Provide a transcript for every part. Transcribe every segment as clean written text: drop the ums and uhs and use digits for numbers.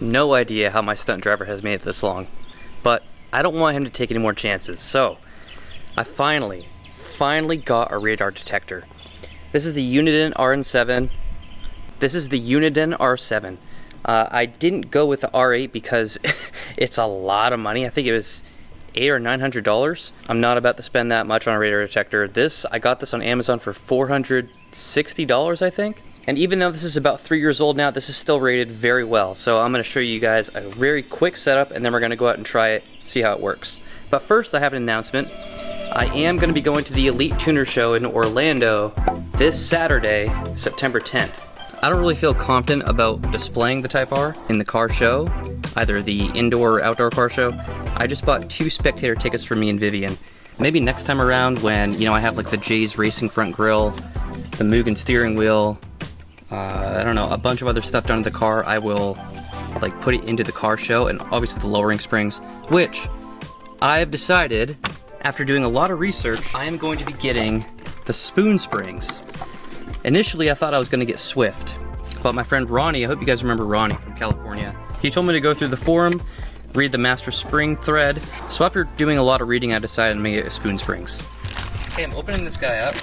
no idea how my stunt driver has made it this long, but I don't want him to take any more chances. So I finally got a radar detector. This is the Uniden RN7. This is the Uniden R7. I didn't go with the R8 because it's a lot of money. I think it was $800 or $900. I'm not about to spend that much on a radar detector. I got this on Amazon for $460, I think. And even though this is about 3 years old now, this is still rated very well. So I'm going to show you guys a very quick setup, and then we're going to go out and try it, see how it works. But first, I have an announcement. I am going to be going to the Elite Tuner Show in Orlando this Saturday, September 10th. I don't really feel confident about displaying the Type R in the car show, either the indoor or outdoor car show. I just bought 2 spectator tickets for me and Vivian. Maybe next time around when, I have like the Jay's Racing front grille, the Mugen steering wheel, I don't know, a bunch of other stuff done to the car, I will like put it into the car show, and obviously the lowering springs, which I have decided, after doing a lot of research, I am going to be getting the spoon springs. Initially, I thought I was going to get Swift, but my friend Ronnie, I hope you guys remember Ronnie from California, he told me to go through the forum, read the master spring thread, so after doing a lot of reading, I decided to make it spoon springs. Okay, I'm opening this guy up.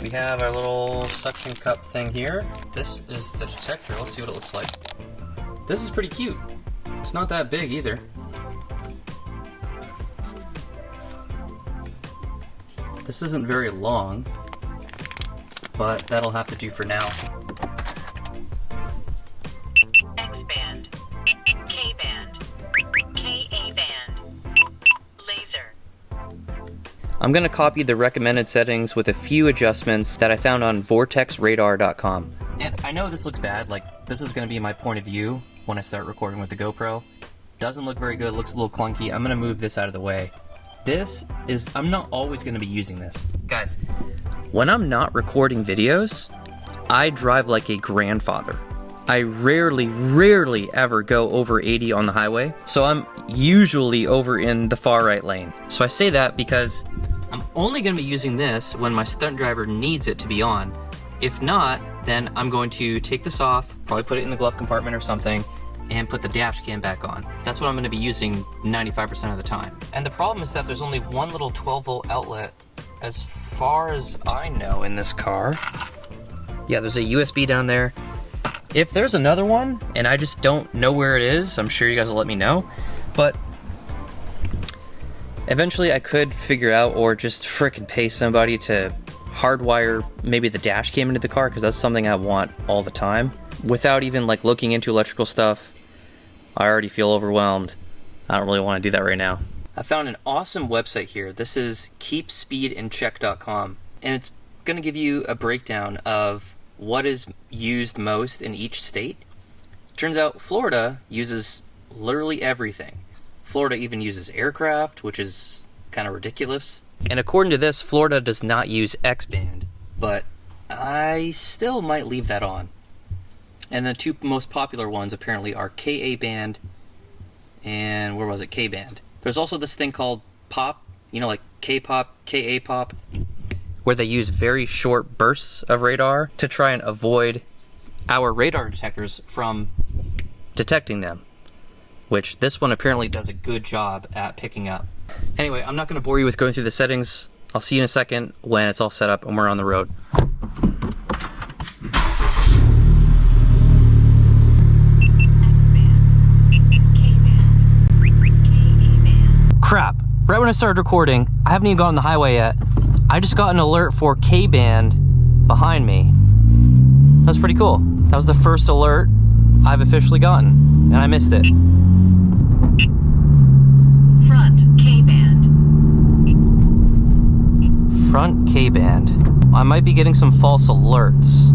We have our little suction cup thing here. This is the detector. Let's see what it looks like. This is pretty cute. It's not that big either. This isn't very long, but that'll have to do for now. X-band, K-band, Ka-band, laser. I'm going to copy the recommended settings with a few adjustments that I found on vortexradar.com. And I know this looks bad, like this is going to be my point of view when I start recording with the GoPro. Doesn't look very good, looks a little clunky. I'm going to move this out of the way. I'm not always going to be using this. Guys, when I'm not recording videos, I drive like a grandfather. I rarely ever go over 80 on the highway, so I'm usually over in the far right lane. So I say that because I'm only going to be using this when my stunt driver needs it to be on. If not, then I'm going to take this off, probably put it in the glove compartment or something, and put the dash cam back on. That's what I'm going to be using 95% of the time. And the problem is that there's only one little 12-volt outlet as far as I know in this car. Yeah, there's a USB down there. If there's another one, and I just don't know where it is, I'm sure you guys will let me know. But eventually I could figure out, or just frickin' pay somebody to hardwire maybe the dash cam into the car, because that's something I want all the time. Without even like looking into electrical stuff, I already feel overwhelmed. I don't really want to do that right now. I found an awesome website here. This is keepspeedincheck.com, and it's going to give you a breakdown of what is used most in each state. Turns out Florida uses literally everything. Florida even uses aircraft, which is kind of ridiculous. And according to this, Florida does not use X-band, but I still might leave that on. And the 2 most popular ones apparently are Ka-band and where was it? K-band. There's also this thing called pop, like K-pop, Ka-pop, where they use very short bursts of radar to try and avoid our radar detectors from detecting them, which this one apparently does a good job at picking up. Anyway, I'm not going to bore you with going through the settings. I'll see you in a second when it's all set up and we're on the road. Crap, right when I started recording, I haven't even gotten on the highway yet. I just got an alert for K-band behind me. That's pretty cool. That was the first alert I've officially gotten, and I missed it. Front K-band. Front K-band. I might be getting some false alerts,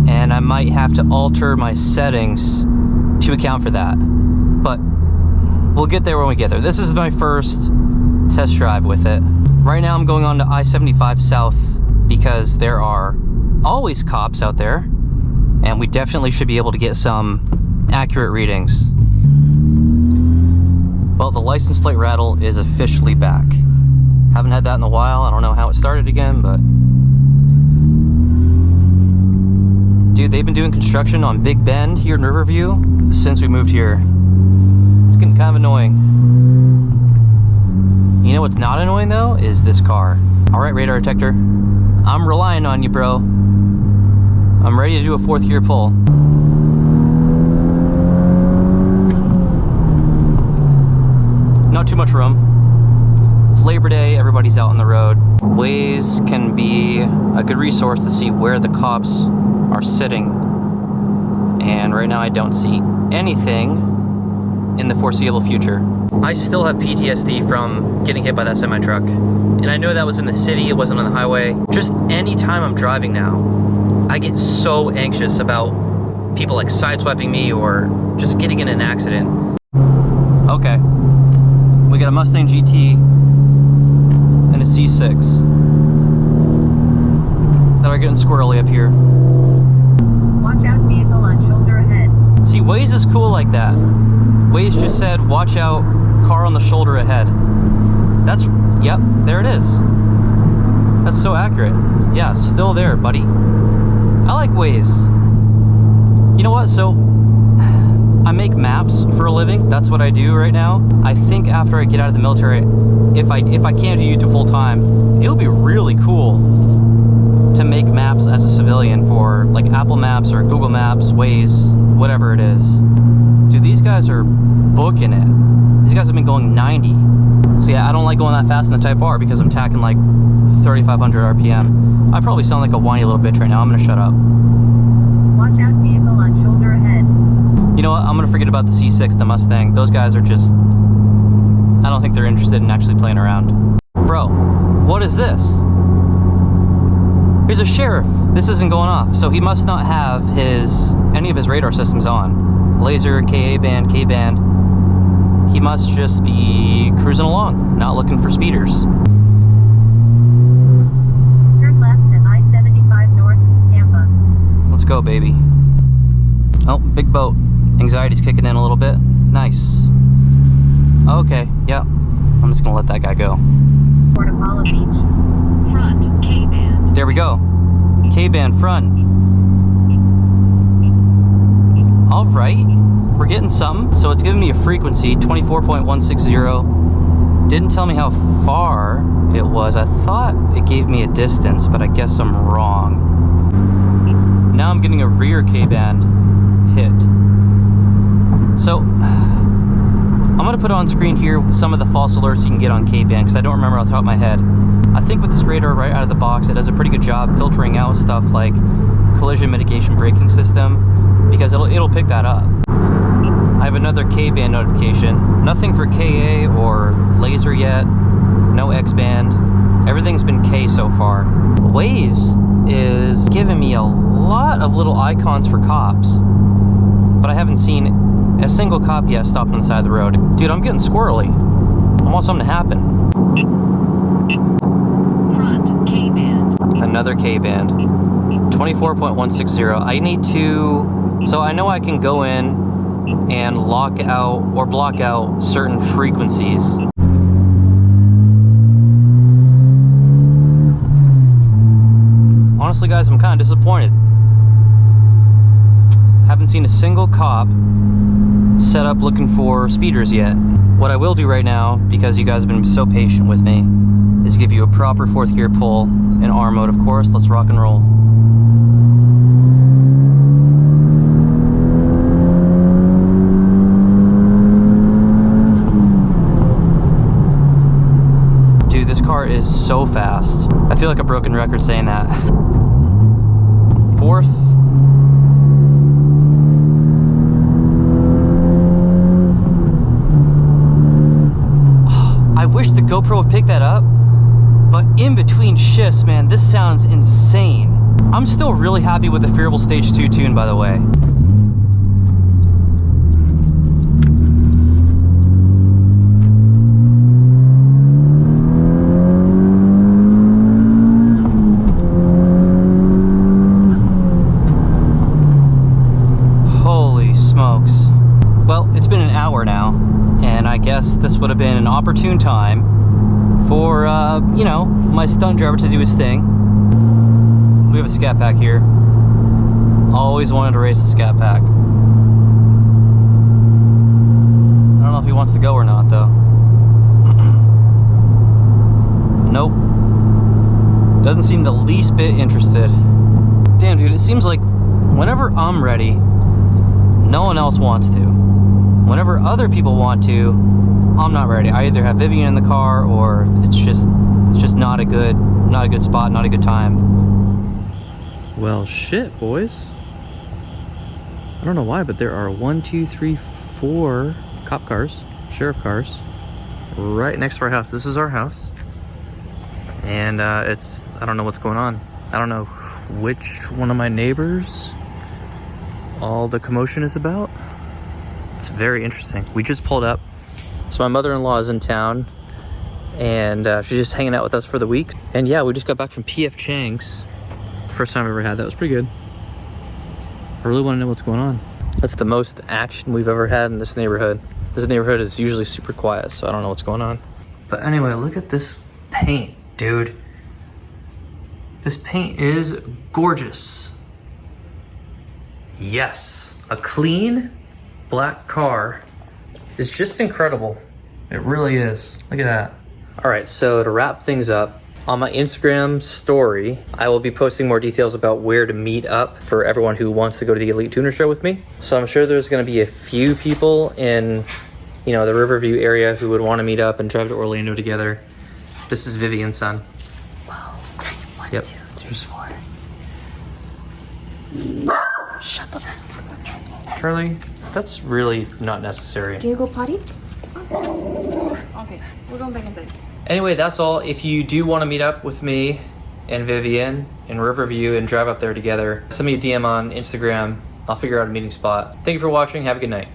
and I might have to alter my settings to account for that. But we'll get there when we get there. This is my first test drive with it. Right now I'm going on to I-75 South because there are always cops out there, and we definitely should be able to get some accurate readings. Well, the license plate rattle is officially back. Haven't had that in a while. I don't know how it started again, but Dude, they've been doing construction on Big Bend here in Riverview since we moved here. It's getting kind of annoying. You know what's not annoying though? Is this car. Alright, radar detector. I'm relying on you, bro. I'm ready to do a 4th gear pull. Not too much room. It's Labor Day, everybody's out on the road. Waze can be a good resource to see where the cops are sitting. And right now I don't see anything in the foreseeable future. I still have PTSD from getting hit by that semi-truck. And I know that was in the city, it wasn't on the highway. Just any time I'm driving now, I get so anxious about people like sideswiping me or just getting in an accident. Okay. We got a Mustang GT and a C6 that are getting squirrely up here. Watch out, vehicle on shoulder ahead. See, Waze is cool like that. Waze just said, watch out, car on the shoulder ahead. That's, yep, there it is. That's so accurate. Yeah, still there, buddy. I like Waze. You know what, so I make maps for a living. That's what I do right now. I think after I get out of the military, if I can't do YouTube full time, it would be really cool to make maps as a civilian for like Apple Maps or Google Maps, Waze, whatever it is. Dude, these guys are booking it. These guys have been going 90. So yeah, I don't like going that fast in the Type R because I'm tacking like 3,500 RPM. I probably sound like a whiny little bitch right now. I'm gonna shut up. Watch out, vehicle on shoulder ahead. You know what? I'm gonna forget about the C6, the Mustang. Those guys are just, I don't think they're interested in actually playing around. Bro, what is this? Here's a sheriff. This isn't going off, so he must not have any of his radar systems on. Laser, KA band, K band. He must just be cruising along, not looking for speeders. Turn left to I-75 North, Tampa. Let's go, baby. Oh, big boat. Anxiety's kicking in a little bit. Nice. Okay, yeah. I'm just gonna let that guy go. Port Apollo Beach. Front, K-band. There we go. K-band front. Alright. We're getting something. So it's giving me a frequency, 24.160. Didn't tell me how far it was. I thought it gave me a distance, but I guess I'm wrong. Now I'm getting a rear K-band hit. So, I'm going to put on screen here some of the false alerts you can get on K-band, because I don't remember off the top of my head. I think with this radar right out of the box, it does a pretty good job filtering out stuff like collision mitigation braking system, because it'll pick that up. I have another K-band notification. Nothing for KA or laser yet. No X-band. Everything's been K so far. Waze is giving me a lot of little icons for cops, but I haven't seen a single cop yet stopped on the side of the road. Dude, I'm getting squirrely. I want something to happen. Front, K-band. Another K-band. 24.160. I need to... So I know I can go in and lock out or block out certain frequencies. Honestly, guys, I'm kind of disappointed. Haven't seen a single cop set up looking for speeders yet. What I will do right now, because you guys have been so patient with me, is give you a proper 4th gear pull in R mode, of course. Let's rock and roll. Dude, this car is so fast. I feel like a broken record saying that. 4th. I wish the GoPro would pick that up, but in between shifts, man, this sounds insane. I'm still really happy with the Phearable Stage 2 tune, by the way. Holy smokes. Well, it's been an hour now, and I guess this would have been an opportune time for, you know, my stunt driver to do his thing. We have a scat pack here. Always wanted to race a Scat Pack. I don't know if he wants to go or not though. Nope. Doesn't seem the least bit interested. Damn dude, it seems like whenever I'm ready, no one else wants to. Whenever other people want to, I'm not ready. I either have Vivian in the car or it's just not a good spot, not a good time. Well shit, boys. I don't know why, but there are 1, 2, 3, 4 cop cars, sheriff cars, right next to our house. This is our house. And I don't know what's going on. I don't know which one of my neighbors all the commotion is about. It's very interesting. We just pulled up. So my mother-in-law is in town and she's just hanging out with us for the week. And yeah, we just got back from P.F. Chang's. First time I ever had that. It was pretty good. I really want to know what's going on. That's the most action we've ever had in this neighborhood. This neighborhood is usually super quiet, so I don't know what's going on. But anyway, look at this paint, dude. This paint is gorgeous. Yes, a clean black car is just incredible. It really is. Look at that. All right, so to wrap things up, on my Instagram story, I will be posting more details about where to meet up for everyone who wants to go to the Elite Tuner Show with me. So I'm sure there's gonna be a few people in, you know, the Riverview area who would wanna meet up and drive to Orlando together. This is Vivian's son. Wow. 1, Yep. 2, 3, 4. Shut the fuck up, Charlie, that's really not necessary. Do you go potty? Okay, we're going back inside. Anyway, that's all. If you do want to meet up with me and Vivian in Riverview and drive up there together, send me a DM on Instagram. I'll figure out a meeting spot. Thank you for watching. Have a good night.